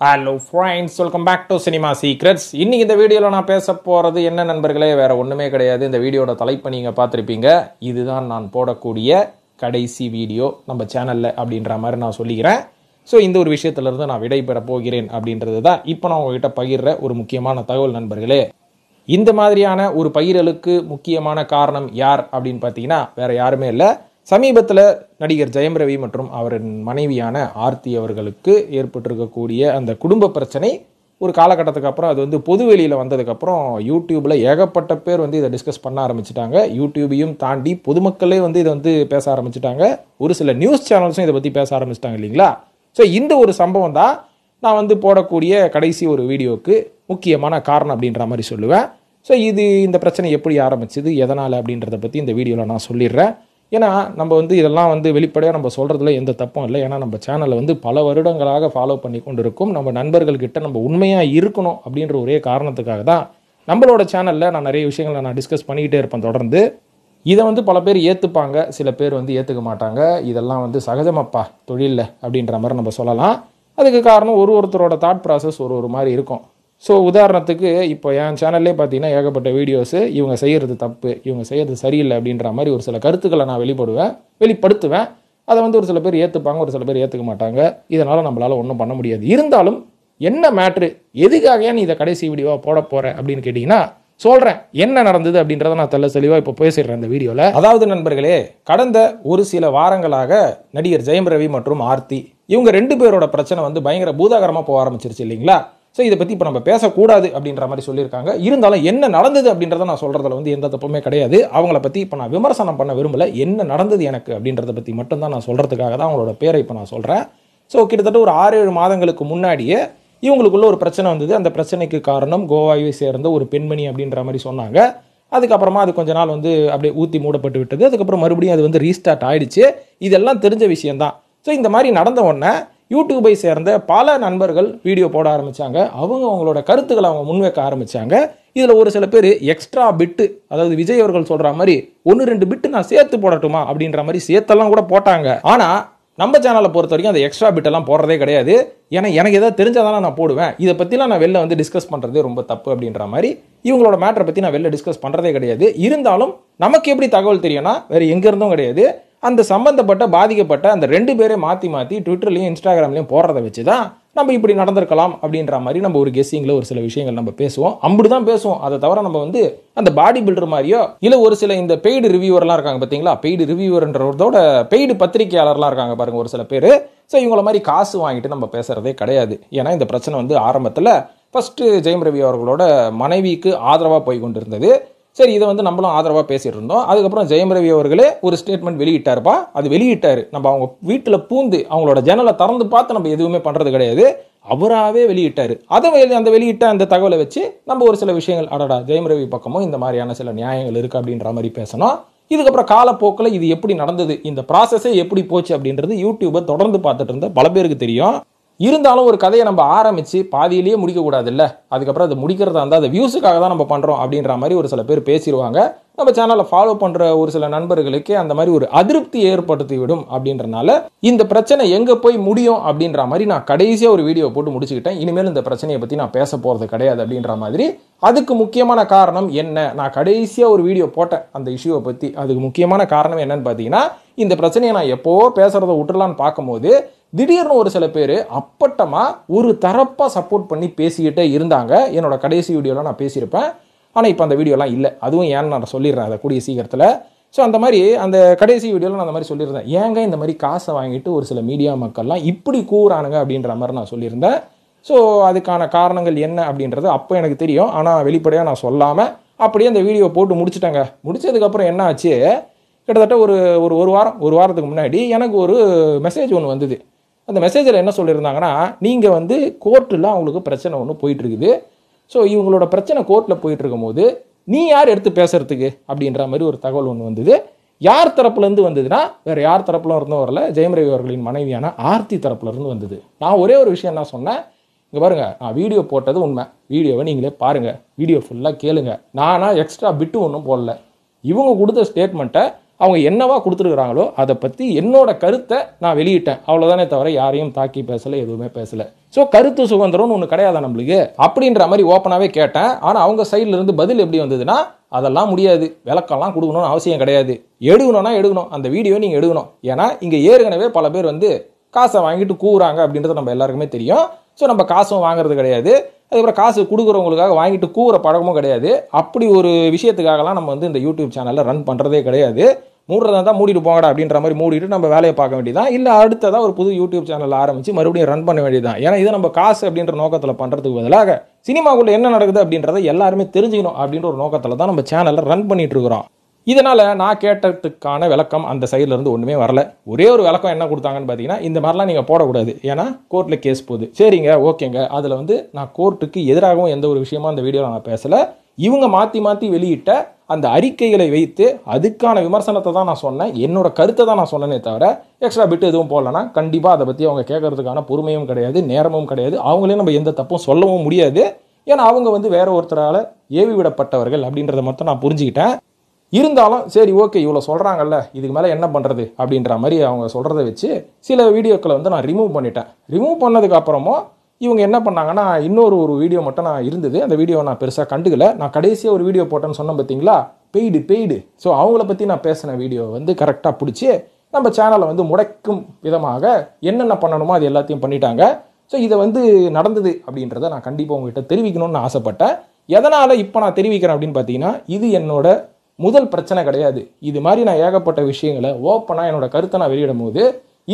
Hello friends, welcome back to cinema secrets. இன்னைக்கு இந்த வீடியோவில் நான் பேச போகிறது என்ன நண்பர்களே, வேறு ஒன்றுமே கிடையாது. இந்த வீடியோட தலைப்பை நீங்கள் பார்த்துருப்பீங்க. இதுதான் நான் போடக்கூடிய கடைசி வீடியோ நம்ம சேனலில் அப்படின்ற மாதிரி நான் சொல்லிக்கிறேன். ஸோ இந்த ஒரு விஷயத்துலேருந்து நான் விடைபெற போகிறேன் அப்படின்றது தான் இப்போ நான் உங்ககிட்ட பகிர்ற ஒரு முக்கியமான தகவல் நண்பர்களே. இந்த மாதிரியான ஒரு பகிரலுக்கு முக்கியமான காரணம் யார் அப்படின்னு பார்த்தீங்கன்னா வேறு யாருமே இல்லை. சமீபத்தில் நடிகர் ஜெயம் ரவி மற்றும் அவரின் மனைவியான ஆர்த்தி அவர்களுக்கு ஏற்பட்டிருக்கக்கூடிய அந்த குடும்ப பிரச்சனை ஒரு காலகட்டத்துக்கு அப்புறம் அது வந்து பொதுவெளியில் வந்ததுக்கப்புறம் யூடியூப்பில் ஏகப்பட்ட பேர் வந்து இதை டிஸ்கஸ் பண்ண ஆரம்பிச்சிட்டாங்க. யூடியூபையும் தாண்டி பொதுமக்களே வந்து இதை வந்து பேச ஆரம்பிச்சிட்டாங்க. ஒரு சில நியூஸ் சேனல்ஸும் இதை பற்றி பேச ஆரம்பிச்சிட்டாங்க இல்லைங்களா. ஸோ இந்த ஒரு சம்பவம் தான் நான் வந்து போடக்கூடிய கடைசி ஒரு வீடியோவுக்கு முக்கியமான காரணம் அப்படின்ற மாதிரி சொல்லுவேன். ஸோ இந்த பிரச்சனை எப்படி ஆரம்பிச்சது, எதனால் அப்படின்றத பற்றி இந்த வீடியோவில் நான் சொல்லிடுறேன். ஏன்னா நம்ம வந்து இதெல்லாம் வந்து வெளிப்படையாக நம்ம சொல்கிறதுல எந்த தப்பும் இல்லை. ஏன்னா நம்ம சேனலை வந்து பல வருடங்களாக ஃபாலோ பண்ணி கொண்டு இருக்கும். நம்ம நண்பர்கள்கிட்ட நம்ம உண்மையாக இருக்கணும் அப்படின்ற ஒரே காரணத்துக்காக தான் நம்மளோட சேனலில் நான் நிறைய விஷயங்களை நான் டிஸ்கஸ் பண்ணிக்கிட்டே இருப்பேன் தொடர்ந்து. இதை வந்து பல பேர் ஏற்றுப்பாங்க, சில பேர் வந்து ஏற்றுக்க மாட்டாங்க. இதெல்லாம் வந்து சகஜமாப்பா தொழிலில் அப்படின்ற மாதிரி நம்ம சொல்லலாம். அதுக்கு காரணம் ஒருத்தரோட தாட் ப்ராசஸ் ஒரு மாதிரி இருக்கும். ஸோ உதாரணத்துக்கு இப்போ என் சேனல்லே பார்த்தீங்கன்னா ஏகப்பட்ட வீடியோஸு இவங்க செய்கிறது தப்பு, இவங்க செய்கிறது சரியில்லை அப்படின்ற மாதிரி ஒரு சில கருத்துக்களை நான் வெளிப்படுத்துவேன். அதை வந்து ஒரு சில பேர் ஏற்றுப்பாங்க, ஒரு சில பேர் ஏற்றுக்க மாட்டாங்க. இதனால் நம்மளால் ஒன்றும் பண்ண முடியாது. இருந்தாலும் என்ன மேட்ரு, எதுக்காக நீ இதை கடைசி வீடியோவாக போட போகிற அப்படின்னு கேட்டிங்கன்னா சொல்கிறேன். என்ன நடந்தது அப்படின்றத நான் தெளிவாக இப்போ பேசிடுறேன் இந்த வீடியோவில். அதாவது நண்பர்களே, கடந்த ஒரு சில வாரங்களாக நடிகர் ஜெயம் ரவி மற்றும் ஆர்த்தி இவங்க 2 பேரோட பிரச்சனை வந்து பயங்கர பூதாகரமாக போக ஆரம்பிச்சிருச்சு இல்லைங்களா. ஸோ இதை பற்றி இப்போ நம்ம பேசக்கூடாது அப்படின்ற மாதிரி சொல்லியிருக்காங்க. இருந்தாலும் என்ன நடந்தது அப்படின்றத நான் சொல்கிறதுல வந்து எந்த தப்புமே கிடையாது. அவங்கள பற்றி இப்போ நான் விமர்சனம் பண்ண விரும்பலை. என்ன நடந்தது எனக்கு அப்படின்றத பற்றி மட்டும்தான் நான் சொல்கிறதுக்காக தான் அவங்களோட பேரை இப்போ நான் சொல்கிறேன். ஸோ கிட்டத்தட்ட ஒரு 6-7 மாதங்களுக்கு முன்னாடியே இவங்களுக்குள்ள ஒரு பிரச்சனை வந்தது. அந்த பிரச்சனைக்கு காரணம் கோவாவை சேர்ந்த ஒரு பெண்மணி அப்படின்ற மாதிரி சொன்னாங்க. அதுக்கப்புறமா அது கொஞ்ச நாள் வந்து அப்படியே ஊற்றி மூடப்பட்டு விட்டது. அதுக்கப்புறம் மறுபடியும் அது வந்து ரீஸ்டார்ட் ஆயிடுச்சு. இதெல்லாம் தெரிஞ்ச விஷயம்தான். ஸோ இந்த மாதிரி நடந்த உடனே யூடியூபை சேர்ந்த பல நண்பர்கள் வீடியோ போட ஆரம்பித்தாங்க. அவங்களோட கருத்துக்களை அவங்க முன்வைக்க ஆரம்பித்தாங்க. இதில் ஒரு சில பேர் எக்ஸ்ட்ரா பிட்டு, அதாவது விஜய் அவர்கள் சொல்கிற மாதிரி 1-2 பிட்டு நான் சேர்த்து போடட்டுமா அப்படின்ற மாதிரி சேர்த்தெல்லாம் கூட போட்டாங்க. ஆனால் நம்ம சேனலை பொறுத்த வரைக்கும் அந்த எக்ஸ்ட்ரா பிட்டெல்லாம் போடுறதே கிடையாது. ஏன்னா எனக்கு எதாவது தெரிஞ்சாதானே நான் போடுவேன். இதை பற்றிலாம் நான் வெளில வந்து டிஸ்கஸ் பண்ணுறதே ரொம்ப தப்பு அப்படின்ற மாதிரி இவங்களோட மேட்டரை பற்றி நான் வெளில டிஸ்கஸ் பண்ணுறதே கிடையாது. இருந்தாலும் நமக்கு எப்படி தகவல் தெரியும்னா வேறு எங்கேருந்தும் கிடையாது. அந்த சம்பந்தப்பட்ட பாதிக்கப்பட்ட அந்த 2 பேரை மாற்றி ட்விட்டர்லையும் இன்ஸ்டாகிராம்லையும் போடுறதை வச்சு தான் நம்ம இப்படி நடந்திருக்கலாம் அப்படின்ற மாதிரி நம்ம ஒரு கெஸ்ஸிங்கில் ஒரு சில விஷயங்கள் நம்ம பேசுவோம். அப்படி தான் பேசுவோம். அதை தவிர நம்ம வந்து அந்த பாடி பில்டர் மாதிரியோ இல்லை ஒரு சில இந்த பெய்டு ரிவ்யூவர்லாம் இருக்காங்க பார்த்தீங்களா, பெய்டு ரிவ்யூவர்ன்றதோட பெய்டு பத்திரிகையாளர்லாம் இருக்காங்க பாருங்கள் ஒரு சில பேர். ஸோ இவங்கள மாதிரி காசு வாங்கிட்டு நம்ம பேசுகிறதே கிடையாது. ஏன்னா இந்த பிரச்சனை வந்து ஆரம்பத்தில் ஃபஸ்ட்டு ஜெயம் ரவி அவர்களோட மனைவிக்கு ஆதரவாக போய் கொண்டு இருந்தது. சரி, இதை வந்து நம்மளும் ஆதரவாக பேசிகிட்டு இருந்தோம். அதுக்கப்புறம் ஜெயம் ரவி அவர்களே ஒரு ஸ்டேட்மெண்ட் வெளியிட்டாருப்பா. அது வெளியிட்டார். நம்ம அவங்க வீட்டில் பூந்து அவங்களோட ஜன்னலை திறந்து பார்த்து நம்ம எதுவுமே பண்ணுறது கிடையாது. அவராகவே வெளியிட்டார். அந்த வெளியிட்ட அந்த தகவலை வச்சு நம்ம ஒரு சில விஷயங்கள் அடடா ஜெயம் ரவி பக்கமும் இந்த மாதிரியான சில நியாயங்கள் இருக்குது அப்படின்ற மாதிரி பேசணும். இதுக்கப்புறம் காலப்போக்கில் இது எப்படி நடந்தது, இந்த ப்ராசஸே எப்படி போச்சு அப்படின்றது யூடியூபை தொடர்ந்து பார்த்துட்டு இருந்த பல பேருக்கு தெரியும். இருந்தாலும் ஒரு கதையை நம்ம ஆரம்பித்து பாதியிலேயே முடிக்கக்கூடாது இல்லை. அதுக்கப்புறம் அது முடிக்கிறதா இருந்தால் அதை வியூஸுக்காக தான் நம்ம பண்ணுறோம் அப்படின்ற மாதிரி ஒரு சில பேர் பேசிடுவாங்க. நம்ம சேனலை ஃபாலோ பண்ணுற ஒரு சில நண்பர்களுக்கு அந்த மாதிரி ஒரு அதிருப்தி ஏற்படுத்தி விடும். அப்படின்றனால இந்த பிரச்சனை எங்கே போய் முடியும் அப்படின்ற மாதிரி நான் கடைசியாக ஒரு வீடியோ போட்டு முடிச்சுக்கிட்டேன். இனிமேல் இந்த பிரச்சனையை பற்றி நான் பேச போகிறது கிடையாது அப்படின்ற மாதிரி. அதுக்கு முக்கியமான காரணம் என்ன, நான் கடைசியாக ஒரு வீடியோ போட்டேன் அந்த இஷ்யூவை பற்றி. அதுக்கு முக்கியமான காரணம் என்னன்னு பார்த்தீங்கன்னா, இந்த பிரச்சனையை நான் எப்போவோ பேசுகிறத விட்டுலான்னு பார்க்கும்போது திடீர்னு ஒரு சில பேர் அப்பட்டமாக ஒரு தரப்பாக சப்போர்ட் பண்ணி பேசிக்கிட்டே இருந்தாங்க. என்னோட கடைசி வீடியோவில் நான் பேசியிருப்பேன். ஆனால் இப்போ அந்த வீடியோலாம் இல்லை. அதுவும் ஏன்னு நான் சொல்லிடுறேன் அதை கூடிய சீக்கிரத்தில். ஸோ அந்த மாதிரி அந்த கடைசி வீடியோவில் நான் அந்த மாதிரி சொல்லியிருந்தேன். ஏங்க இந்த மாதிரி காசை வாங்கிட்டு ஒரு சில மீடியா மக்கள்லாம் இப்படி கூறானுங்க அப்படின்ற மாதிரி நான் சொல்லியிருந்தேன். ஸோ அதுக்கான காரணங்கள் என்ன அப்படின்றது அப்போ எனக்கு தெரியும். ஆனால் வெளிப்படையாக நான் சொல்லாமல் அப்படியே அந்த வீடியோ போட்டு முடிச்சுட்டேங்க. முடிச்சதுக்கப்புறம் என்ன ஆச்சு, கிட்டத்தட்ட ஒரு வாரத்துக்கு முன்னாடி எனக்கு ஒரு மெசேஜ் ஒன்று வந்தது. அந்த மெசேஜில் என்ன சொல்லியிருந்தாங்கன்னா, நீங்கள் வந்து கோர்ட்டில் அவங்களுக்கு பிரச்சனை ஒன்று போயிட்டுருக்குது. ஸோ இவங்களோட பிரச்சனை கோர்ட்டில் போயிட்டுருக்கும் போது நீ யார் எடுத்து பேசுகிறதுக்கு அப்படின்ற மாதிரி ஒரு தகவல் ஒன்று வந்தது. யார் தரப்புலேருந்து வந்ததுன்னா வேறு யார் தரப்புல இருந்தும் வரல, ஜெயம் ரவி அவர்களின் மனைவியான ஆர்த்தி தரப்புலேருந்து வந்தது. நான் ஒரே ஒரு விஷயம் என்ன சொன்னேன், இங்கே பாருங்கள், நான் வீடியோ போட்டது உண்மை. வீடியோவை நீங்களே பாருங்கள், வீடியோ ஃபுல்லாக கேளுங்க. நானாக எக்ஸ்ட்ரா பிட்டு ஒன்றும் போடல. இவங்க கொடுத்த ஸ்டேட்மெண்ட்டை அவங்க என்னவா கொடுத்துருக்குறாங்களோ அதை பற்றி என்னோட கருத்தை நான் வெளியிட்டேன், அவ்வளோதானே தவிர யாரையும் தாக்கி பேசலை, எதுவுமே பேசலை. ஸோ கருத்து சுதந்திரம்னு ஒன்று கிடையாது நம்மளுக்கு அப்படின்ற மாதிரி ஓப்பனாகவே கேட்டேன். ஆனால் அவங்க சைடில் இருந்து பதில் எப்படி வந்ததுன்னா, அதெல்லாம் முடியாது, விளக்கம்லாம் கொடுக்கணும்னு அவசியம் கிடையாது, எடுக்கணும்னா எடுக்கணும், அந்த வீடியோ நீங்கள் எடுக்கணும். ஏன்னா இங்கே ஏற்கனவே பல பேர் வந்து காசை வாங்கிட்டு கூவுறாங்க அப்படின்றது நம்ம எல்லாருக்குமே தெரியும். ஸோ நம்ம காசும் வாங்குறது கிடையாது, அதுக்கப்புறம் காசு கொடுக்குறவங்களுக்காக வாங்கிட்டு கூவுற பழக்கமும் கிடையாது. அப்படி ஒரு விஷயத்துக்காகலாம் நம்ம வந்து இந்த யூடியூப் சேனலில் ரன் பண்ணுறதே கிடையாது. மூடுறதா தான் மூடிட்டு போங்கடா அப்படின்ற மாதிரி மூடிட்டு நம்ம வேலையை பார்க்க வேண்டியதான், இல்லை அடுத்ததாக ஒரு புது யூடியூப் சேனல் ஆரம்பித்து மறுபடியும் ரன் பண்ண வேண்டியதான். ஏன்னா இதை நம்ம காசு அப்படின்ற நோக்கத்தில் பண்ணுறதுக்கு பதிலாக சினிமாக்குள்ளே என்ன நடக்குது அப்படின்றத எல்லாருமே தெரிஞ்சுக்கணும் அப்படின்ற ஒரு நோக்கத்தில் தான் நம்ம சேனலை ரன் பண்ணிட்டு இருக்கிறோம். இதனால் நான் கேட்டதுக்கான விளக்கம் அந்த சைடில் இருந்து ஒன்றுமே வரல. ஒரே ஒரு விளக்கம் என்ன கொடுத்தாங்கன்னு பார்த்தீங்கன்னா, இந்த மாதிரிலாம் நீங்கள் போடக்கூடாது, ஏன்னா கோர்ட்டில் கேஸ் போகுது. சரிங்க, ஓகேங்க, அதில் வந்து நான் கோர்ட்டுக்கு எதிராகவும் எந்த ஒரு விஷயமா அந்த வீடியோவில் நான் பேசலை. இவங்க மாற்றி மாற்றி வெளியிட்ட அந்த அறிக்கைகளை வைத்து அதுக்கான விமர்சனத்தை தான் நான் சொன்னேன், என்னோட கருத்தை தான் நான் சொன்னேனே தவிர எக்ஸ்ட்ரா பிட்டு எதுவும் போடலன்னா கண்டிப்பாக அதை பற்றி அவங்க கேட்கறதுக்கான பொறுமையும் கிடையாது, நேரமும் கிடையாது, அவங்களே நம்ம எந்த தப்பும் சொல்லவும் முடியாது. ஏன்னா அவங்க வந்து வேற ஒருத்தரால் ஏவி விடப்பட்டவர்கள் அப்படின்றத மட்டும் நான் புரிஞ்சுக்கிட்டேன். இருந்தாலும் சரி ஓகே, இவ்வளோ சொல்கிறாங்கல்ல, இதுக்கு மேலே என்ன பண்ணுறது அப்படின்ற மாதிரி அவங்க சொல்கிறத வச்சு சில வீடியோக்களை வந்து நான் ரிமூவ் பண்ணிட்டேன். ரிமூவ் பண்ணதுக்கு அப்புறமும் இவங்க என்ன பண்ணாங்கன்னா, இன்னொரு வீடியோ மட்டும் நான் இருந்தது, அந்த வீடியோவை நான் பெருசாக கண்டுக்கல. நான் கடைசியாக ஒரு வீடியோ போட்டேன்னு சொன்னேன் பார்த்தீங்களா, பெய்டு. ஸோ அவங்கள பற்றி நான் பேசின வீடியோ வந்து கரெக்டாக பிடிச்சி நம்ம சேனலை வந்து முடக்கும் விதமாக என்னென்ன பண்ணணுமோ அது எல்லாத்தையும் பண்ணிட்டாங்க. ஸோ இதை வந்து நடந்தது அப்படின்றத நான் கண்டிப்பாக உங்ககிட்ட தெரிவிக்கணும்னு ஆசைப்பட்டேன். எதனால் இப்போ நான் தெரிவிக்கிறேன் அப்படின்னு பார்த்தீங்கன்னா, இது என்னோட முதல் பிரச்சனை கிடையாது. இது மாதிரி நான் ஏகப்பட்ட விஷயங்களை ஓப்பனாக என்னோட கருத்தை நான் வெளியிடும் போது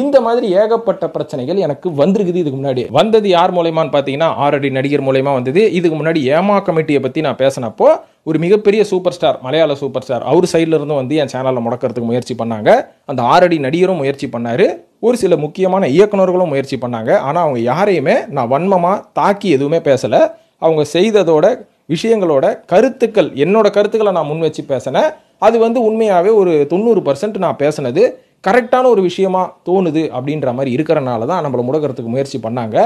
இந்த மாதிரி ஏகப்பட்ட பிரச்சனைகள் எனக்கு வந்திருக்குது. இதுக்கு முன்னாடி வந்தது யார் மூலயமான்னு பார்த்தீங்கன்னா, ஆரடி நடிகர் மூலயமா வந்தது. இதுக்கு முன்னாடி ஏமா கமிட்டியை பற்றி நான் பேசினப்போ ஒரு மிகப்பெரிய சூப்பர் ஸ்டார், மலையாள சூப்பர் ஸ்டார், அவர் சைடில் இருந்தும் வந்து என் சேனலில் முடக்கிறதுக்கு முயற்சி பண்ணாங்க. அந்த ஆரடி நடிகரும் முயற்சி பண்ணார், ஒரு சில முக்கியமான இயக்குநர்களும் முயற்சி பண்ணாங்க. ஆனால் அவங்க யாரையுமே நான் வன்மமாக தாக்கி எதுவுமே பேசலை. அவங்க செய்ததோட விஷயங்களோட கருத்துக்கள், என்னோட கருத்துக்களை நான் முன் வச்சு பேசினேன். அது வந்து உண்மையாகவே ஒரு 90% நான் பேசினது கரெக்டான ஒரு விஷயமா தோணுது அப்படின்ற மாதிரி இருக்கிறனால தான் நம்மளை முடக்கிறதுக்கு முயற்சி பண்ணாங்க.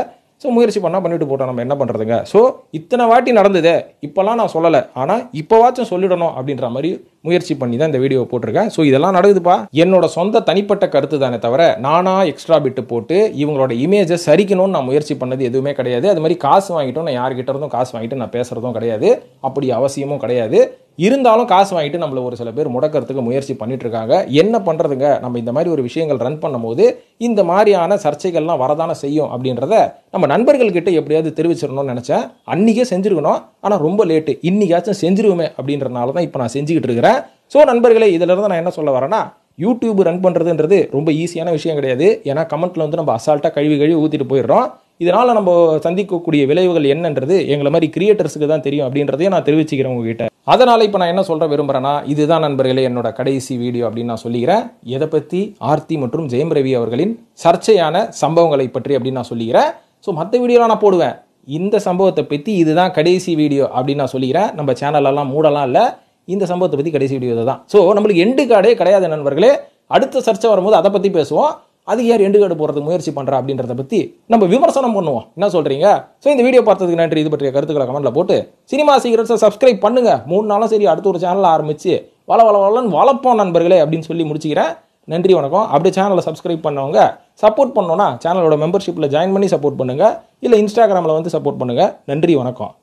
ஸோ முயற்சி பண்ணால் பண்ணிட்டு போட்டோம், நம்ம என்ன பண்ணுறதுங்க. ஸோ இத்தனை வாட்டி நடந்ததே, இப்போலாம் நான் சொல்லலை, ஆனால் இப்போவாச்சும் சொல்லிடணும் அப்படின்ற மாதிரி முயற்சி பண்ணி தான் இந்த வீடியோவை போட்டிருக்கேன். ஸோ இதெல்லாம் நடக்குதுப்பா, என்னோட சொந்த தனிப்பட்ட கருத்து தானே தவிர நானாக எக்ஸ்ட்ரா பிட்டு போட்டு இவங்களோட இமேஜை சரிக்கணும்னு நான் முயற்சி பண்ணது எதுவுமே கிடையாது. அது மாதிரி காசு வாங்கிட்டோம், நான் யார்கிட்ட இருந்தும் காசு வாங்கிட்டு நான் பேசுகிறதும் கிடையாது, அப்படி அவசியமும் கிடையாது. இருந்தாலும் காசு வாங்கிட்டு நம்மள ஒரு சில பேர் முடக்கிறதுக்கு முயற்சி பண்ணிட்டு இருக்காங்க. என்ன பண்ணுறதுங்க, நம்ம இந்த மாதிரி ஒரு விஷயங்கள் ரன் பண்ணும்போது இந்த மாதிரியான சர்ச்சைகள்லாம் வரதானே செய்யும் அப்படின்றத நம்ம நண்பர்கள்கிட்ட எப்படியாவது தெரிவிச்சிடணும்னு நினச்சேன். அன்றைக்கே செஞ்சுருக்கணும், ஆனால் ரொம்ப லேட்டு. இன்றைக்காச்சும் செஞ்சிருவேன் அப்படின்றனால தான் இப்போ நான் செஞ்சுக்கிட்டு இருக்கிறேன். ஸோ நண்பர்களே, இதிலிருந்து நான் என்ன சொல்ல வரேன்னா, யூடியூப் ரன் பண்ணுறதுன்றது ரொம்ப ஈஸியான விஷயம் கிடையாது. ஏன்னா கமெண்ட்டில் வந்து நம்ம அசால்ட்டாக கழுவி ஊற்றிட்டு போயிடுறோம். இதனால் நம்ம சந்திக்கக்கூடிய விளைவுகள் என்னன்றது எங்களை மாதிரி கிரியேட்டர்ஸுக்கு தான் தெரியும் அப்படின்றதையும் நான் தெரிவிச்சுக்கிறேன் உங்ககிட்ட. அதனால் இப்போ நான் என்ன சொல்ல விரும்புகிறேன்னா, இதுதான் நண்பர்களே என்னோட கடைசி வீடியோ அப்படின்னு நான் சொல்லிக்கிறேன். எதை பற்றி, ஆர்த்தி மற்றும் ஜெயம் ரவி அவர்களின் சர்ச்சையான சம்பவங்களை பற்றி அப்படின்னு நான் சொல்லிக்கிறேன். ஸோ மற்ற வீடியோலாம் நான் போடுவேன், இந்த சம்பவத்தை பற்றி இதுதான் கடைசி வீடியோ அப்படின்னு நான் சொல்லிக்கிறேன். நம்ம சேனலெல்லாம் மூடலாம் இல்லை, இந்த சம்பவத்தை பற்றி கடைசி வீடியோ தான். ஸோ நம்மளுக்கு எண்டு கார்டே கிடையாது நண்பர்களே. அடுத்த சர்ச்சை வரும்போது அதை பற்றி பேசுவோம். அது யார் எண்டு கார்டு போகிறதுக்கு முயற்சி பண்ணுறா அப்படின்றத பற்றி நம்ம விமர்சனம் பண்ணுவோம். என்ன சொல்கிறீங்க? ஸோ இந்த வீடியோ பார்த்ததுக்கு நன்றி. இது பற்றிய கருத்துக்களை கமெண்ட்டில் போட்டு சினிமா சீக்ரெட்ஸை சப்ஸ்கிரைப் பண்ணுங்கள். 3 நாளும் சரி அடுத்த ஒரு சேனலில் ஆரம்பித்து வளன்னு வளர்ப்போம் நண்பர்களே அப்படின்னு சொல்லி முடிச்சுக்கிறேன். நன்றி, வணக்கம். அப்படியே சேனலை சப்ஸ்கிரைப் பண்ணவங்க சப்போர்ட் பண்ணோன்னா சேனலோட மெம்பர்ஷிப்பில் ஜாயின் பண்ணி சப்போர்ட் பண்ணுங்கள், இல்லை இன்ஸ்டாகிராமில் வந்து சப்போர்ட் பண்ணுங்கள். நன்றி, வணக்கம்.